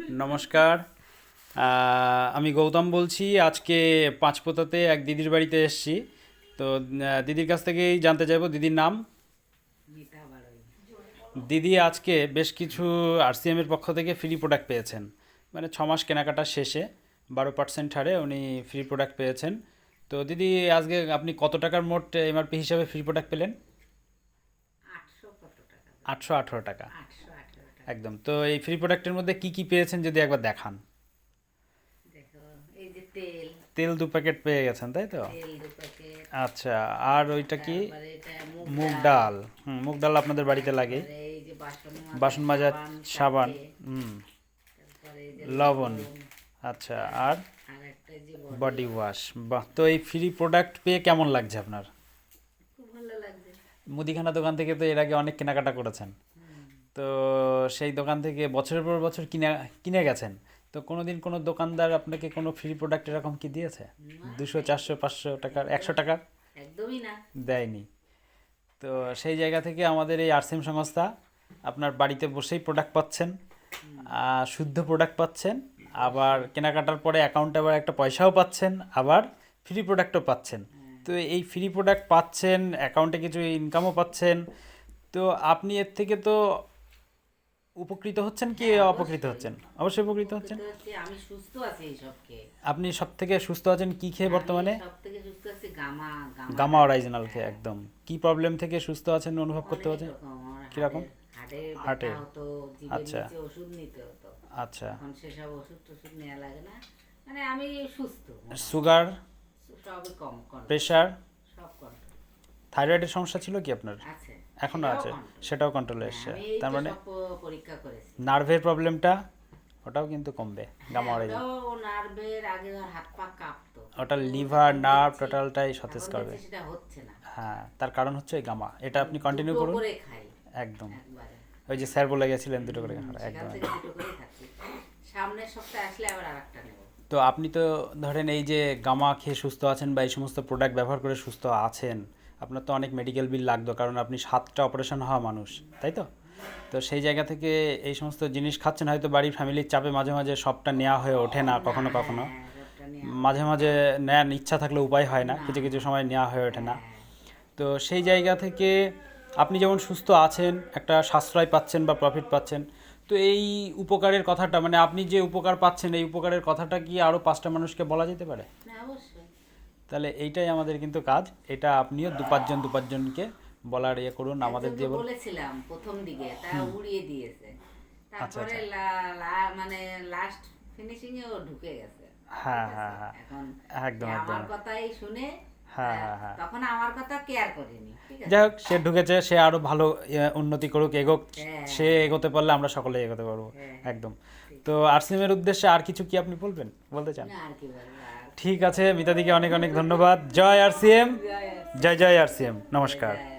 নমস্কার। আমি গৌতম বলছি। আজকে পাঁচপোতাতে এক দিদির বাড়িতে এসেছি। তো দিদির কাছ থেকেই জানতে চাইবো দিদির নাম। গীতা বাড়ই। দিদি আজকে বেশ কিছু আরসিএমের পক্ষ থেকে ফ্রি প্রোডাক্ট পেয়েছেন। মানে 6 মাস কেনাকাটা শেষে 12% ছাড়ে উনি ফ্রি প্রোডাক্ট পেয়েছেন। তো দিদি, আজকে আপনি কত টাকার মোট এমআরপি হিসাবে ফ্রি প্রোডাক্ট পেলেন? 800 কত টাকা? 818 টাকা। 818 টাকা। একদম। তো এই ফ্রি প্রোডাক্টের মধ্যে কি কি পেয়েছেন যদি একবার দেখান। দেখো, এই যে তেল, তেল 2 প্যাকেট পেয়ে গেছেন, তাই তো? তেল 2 প্যাকেট। আচ্ছা। আর ওইটা কি? তারপরে এটা মুগ মুগ ডাল। ডাল। মুগ ডাল আপনাদের বাড়িতে লাগে। তারপরে এই যে বাসন মাজার সাবান। 4টে। হুম। তারপরে এই যে লবণ। আচ্ছা। আর আর একটা যে বডি ওয়াশ। বাহ! তো এই ফ্রি প্রোডাক্ট পেয়ে কেমন লাগছে আপনার? খুব ভালো লাগছে। মুদিখানা দোকান থেকে তো এর আগে অনেক কেনাকাটা করেছেন। তো সেই দোকান থেকে বছরের পর বছর কিনে কিনে গেছেন। তো কোনোদিন কোনো দোকানদার আপনাকে কোনো ফ্রি প্রোডাক্ট এরকম কি দিয়েছে? না, 200, 400, 500 টাকার, 100 টাকার একদমই না। দেয়নি। তো সেই জায়গা থেকে আমাদের এই আরসিএম সংস্থা আপনার বাড়িতে বসেই প্রোডাক্ট পাচ্ছেন, শুদ্ধ প্রোডাক্ট পাচ্ছেন, আবার কেনাকাটার পরে অ্যাকাউন্টে আবার একটা পয়সাও পাচ্ছেন, আবার ফ্রি প্রোডাক্টও পাচ্ছেন। তো এই ফ্রি প্রোডাক্ট পাচ্ছেন, অ্যাকাউন্টে কিছু ইনকামও পাচ্ছেন। তো আপনি এর থেকে তো উপকৃত হচ্ছেন কি হ্যাঁ, অপকৃত অবশ্যই। হচ্ছেন? অবশ্যই উপকৃত হচ্ছেন। উপকৃত হচ্ছে, আমি সুস্থ আছি এইসব খেয়ে। আপনি সব থেকে সুস্থ আছেন কি খেয়ে বর্তমানে? আমি সব থেকে সুস্থ আছি গামা গামা গামা অরিজিনাল খেয়ে। একদম। কি প্রবলেম থেকে সুস্থ আছেন অনুভব করতে অনেক পারছেন? রকম। আমার কিরকম? হাড়ে হার্টে। ব্যথা হতো, জিভের আচ্ছা। নিচে ওষুধ নিতে হতো। আচ্ছা। এখন সেসব ওষুধ টষুধ নেওয়া লাগে না। মানে আমি সুস্থ মোটামুটি। সুগার, সবই কম কন্ট্রোল। প্রেশার, সব কন্ট্রোল থাইরয়েডের সমস্যা ছিল কি আপনার? আছে। এখনো সেটাও আছে? কন্ট্রোল। সেটাও কন্ট্রোলে হ্যাঁ, এসছে। আমি এই তার তো মানে সব পরীক্ষা করেছি। নার্ভের প্রবলেমটা ওটাও কিন্তু কমবে গামা হ্যাঁ, অরিজিন। ওটাও নার্ভের আগে ধর হাত পা কাঁপতো, ওটা কিন্তু লিভার, এখন নার্ভ দেখছি- টোটালটাই সতেজ এখন করবে। দেখছি সেটা হচ্ছে না। হ্যাঁ, তার কারণ হচ্ছে ওই গামা। এটা আপনি কন্টিনিউ দুটো করুন। করে খাই একদম। একবারে। ওই যে স্যার বলে গেছিলেন 2 করে খাওয়া। সেখান একদম থেকে একদম। দুটো করে খাচ্ছি। সামনের সপ্তাহে আসলে আবার আরেকটা নেব। তো আপনি তো ধরেন এই যে গামা খেয়ে সুস্থ আছেন বা এই সমস্ত প্রোডাক্ট ব্যবহার করে সুস্থ আছেন, আপনার তো অনেক মেডিকেল বিল লাগতো, কারণ আপনি 7টা অপারেশন হওয়া মানুষ, তাই তো? তো সেই জায়গা থেকে এই সমস্ত জিনিস খাচ্ছেন, হয়তো বাড়ির ফ্যামিলির চাপে মাঝে মাঝে সবটা নেওয়া হয়ে ওঠে না, কখনো কখনো হ্যাঁ, সবটা নেওয়া মাঝে মাঝে নেওয়ার ইচ্ছা থাকলে উপায় হয় না, না। কিছু কিছু সময় নেওয়া হয়ে ওঠে না। হ্যাঁ, তো সেই জায়গা থেকে আপনি যেমন সুস্থ আছেন, একটা সাশ্রয় পাচ্ছেন বা প্রফিট পাচ্ছেন, তো এই উপকারের কথাটা, মানে আপনি যে উপকার পাচ্ছেন এই উপকারের কথাটা কি আরও 5টা মানুষকে বলা যেতে পারে? না, অবশ্যই। তাহলে এইটাই আমাদের কিন্তু কাজ। এটা আপনিও 2-5জনকে বলার ইয়ে করুন, আমাদের একজনকে দিয়ে বলুন। বলেছিলাম প্রথম দিকে, তা উড়িয়ে দিয়েছে। আচ্ছা তারপরে আচ্ছা। মানে লাস্ট ফিনিশিং এ ও ঢুকে গেছে। হ্যাঁ ঠিক আছে? হ্যাঁ হ্যাঁ। এখন একদম সে একদম। আমার কথাই শুনে, হ্যাঁ হ্যাঁ হ্যাঁ। তখন আমার কথা কেয়ার করেনি। ঠিক আছে? যাই হোক, সে ঢুকেছে, সে আরও ভালো উন্নতি করুক, এগোক। হ্যাঁ, সে এগোতে পারলে আমরা সকলেই এগোতে পারবো। হ্যাঁ, একদম। ঠিক। তো আরসিএমের উদ্দেশ্যে আর কিছু কি আপনি বলতে চান? না, আর কি বলবো আর। ঠিক আছে, মিতাদিকে অনেক অনেক ধন্যবাদ। জয় আরসিএম। জয় আরসিএম। জয় জয় আরসিএম। জয় নমস্কার। জয়।